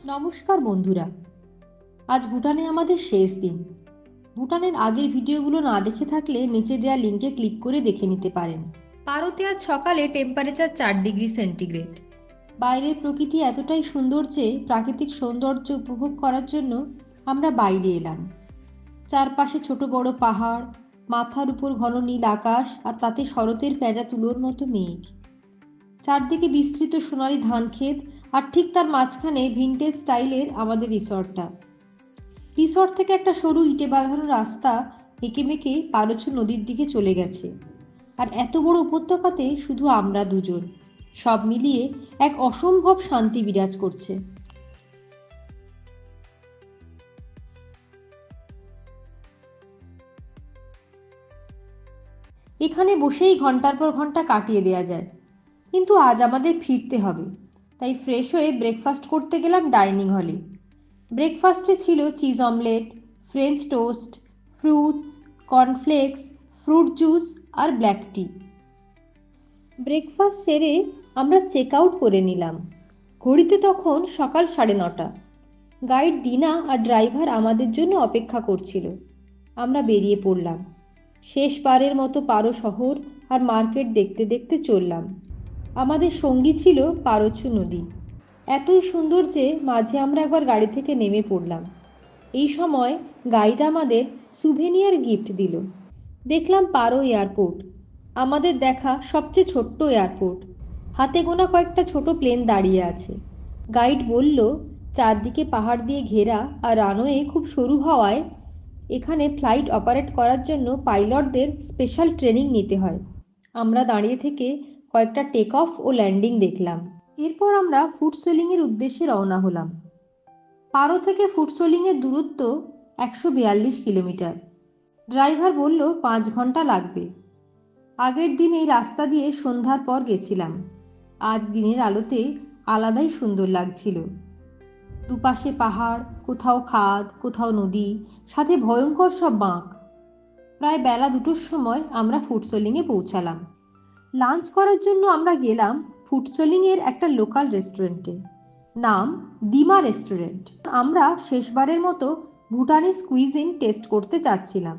নমস্কার বন্ধুরা, আজ ভুটানে আমাদের শেষ দিন। ভুটানের আগের ভিডিওগুলো না দেখে থাকলে নিচে দেওয়া লিঙ্কে ক্লিক করে দেখে নিতে পারেন। পারোতে আজ সকালে টেম্পারেচার 4 ডিগ্রি সেন্টিগ্রেড। বাইরের প্রকৃতি এতটাই সুন্দর যে প্রাকৃতিক সৌন্দর্য উপভোগ করার জন্য আমরা বাইরে এলাম। চারপাশে ছোট বড় পাহাড়, মাথার উপর ঘন নীল আকাশ, আর তাতে শরতের পেঁজা তুলোর মতো মেঘ। চারদিকে বিস্তৃত সোনালী ধান ক্ষেত, আর ঠিক তার মাঝখানে ভিন্টেজ স্টাইলের আমাদের রিসর্টটা। রিসর্ট থেকে একটা সরু ইটে বাঁধানো রাস্তা এঁকে মেঁকে পারোছু নদীর দিকে চলে গেছে। আর এত বড় উপত্যকাতে শুধু আমরা দুজন, সব মিলিয়ে এক অসম্ভব শান্তি বিরাজ করছে। এখানে বসেই ঘন্টার পর ঘন্টা কাটিয়ে দেওয়া যায়, কিন্তু আজ আমাদের ফিরতে হবে। তাই ফ্রেশ হয়ে ব্রেকফাস্ট করতে গেলাম ডাইনিং হলে। ব্রেকফাস্টে ছিল cheese omelette, French toast, fruits, cornflakes, fruit juice আর ব্ল্যাক টি। ব্রেকফাস্ট সেরে আমরা চেক আউট করে নিলাম। ঘড়িতে তখন সকাল 9:30। গাইড দিনা আর ড্রাইভার আমাদের জন্য অপেক্ষা করছিল। আমরা বেরিয়ে পড়লাম। শেষবারের মতো পারো শহর আর মার্কেট দেখতে দেখতে চললাম। আমাদের সঙ্গী ছিল পারোছু নদী। এতই সুন্দর যে মাঝে আমরা একবার গাড়ি থেকে নেমে পড়লাম। এই সময় গাইড আমাদের সুভেনিয়ার গিফট দিল। দেখলাম পারো এয়ারপোর্ট, আমাদের দেখা সবচেয়ে ছোট্ট এয়ারপোর্ট। হাতে গোনা কয়েকটা ছোট প্লেন দাঁড়িয়ে আছে। গাইড বলল, চারদিকে পাহাড় দিয়ে ঘেরা আর রানওয়ে খুব সরু হওয়ায় এখানে ফ্লাইট অপারেট করার জন্য পাইলটদের স্পেশাল ট্রেনিং নিতে হয়। আমরা দাঁড়িয়ে থেকে কয়েকটা টেক অফ ও ল্যান্ডিং দেখলাম। এরপর আমরা ফুটসোলিংয়ের উদ্দেশ্যে রওনা হলাম। পারো থেকে ফুটসোলিংয়ের দূরত্ব 142 কিলোমিটার। ড্রাইভার বলল 5 ঘন্টা লাগবে। আগের দিন এই রাস্তা দিয়ে সন্ধ্যার পর গেছিলাম। আজ দিনের আলোতে আলাদাই সুন্দর লাগছিল। দুপাশে পাহাড়, কোথাও খাদ, কোথাও নদী, সাথে ভয়ঙ্কর সব বাঁক। প্রায় বেলা 2টোর সময় আমরা ফুটসোলিংয়ে পৌঁছালাম। লাঞ্চ করার জন্য আমরা গেলাম ফুটসোলিংয়ের একটা লোকাল রেস্টুরেন্টে, নাম ডিমা রেস্টুরেন্ট। আমরা শেষবারের মতো ভুটানিজ কুইজিন টেস্ট করতে চাচ্ছিলাম।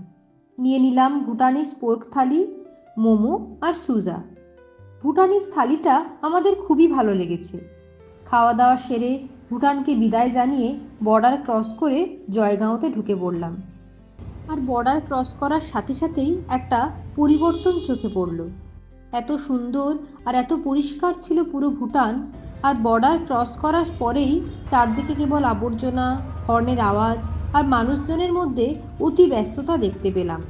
নিয়ে নিলাম ভুটানিজ পোর্ক থালি, মোমো আর সুজা। ভুটানিজ থালিটা আমাদের খুবই ভালো লেগেছে। খাওয়া দাওয়া সেরে ভুটানকে বিদায় জানিয়ে বর্ডার ক্রস করে জয়গাঁওতে ঢুকে পড়লাম। আর বর্ডার ক্রস করার সাথে সাথেই একটা পরিবর্তন চোখে পড়ল। এত সুন্দর আর এত পরিষ্কার ছিল পুরো ভুটান। আর বর্ডার ক্রস করার পরেই চারদিকে কেবল আবর্জনা, হর্নের আওয়াজ আর মানুষজনের মধ্যে অতি ব্যস্ততা দেখতে পেলাম।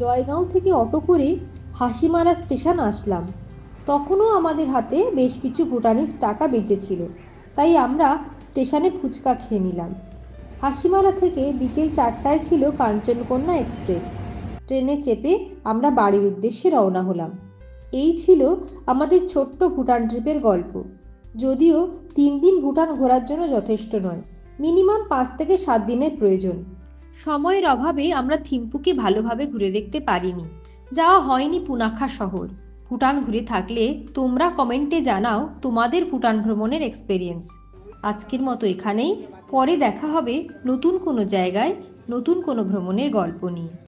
জয়গাঁও থেকে অটো করে হাসিমারা স্টেশন আসলাম। তখনও আমাদের হাতে বেশ কিছু ভুটানিজ টাকা বেঁচেছিল, তাই আমরা স্টেশনে ফুচকা খেয়ে নিলাম। হাসিমারা থেকে বিকেল 4টায় ছিল কাঞ্চনকন্যা এক্সপ্রেস। ট্রেনে চেপে আমরা বাড়ির উদ্দেশ্যে রওনা হলাম। এই ছিল আমাদের ছোট্ট ভুটান ট্রিপের গল্প। যদিও 3 দিন ভুটান ঘোরার জন্য যথেষ্ট নয়, মিনিমাম 5 থেকে 7 দিনের প্রয়োজন। সময়ের অভাবে আমরা থিম্পুকে ভালোভাবে ঘুরে দেখতে পারিনি। যাওয়া হয়নি পুনাখা শহর। ভুটান ঘুরে থাকলে তোমরা কমেন্টে জানাও তোমাদের ভুটান ভ্রমণের এক্সপেরিয়েন্স। আজকের মতো এখানেই। পরে দেখা হবে নতুন কোনো জায়গায়, নতুন কোনো ভ্রমণের গল্প নিয়ে।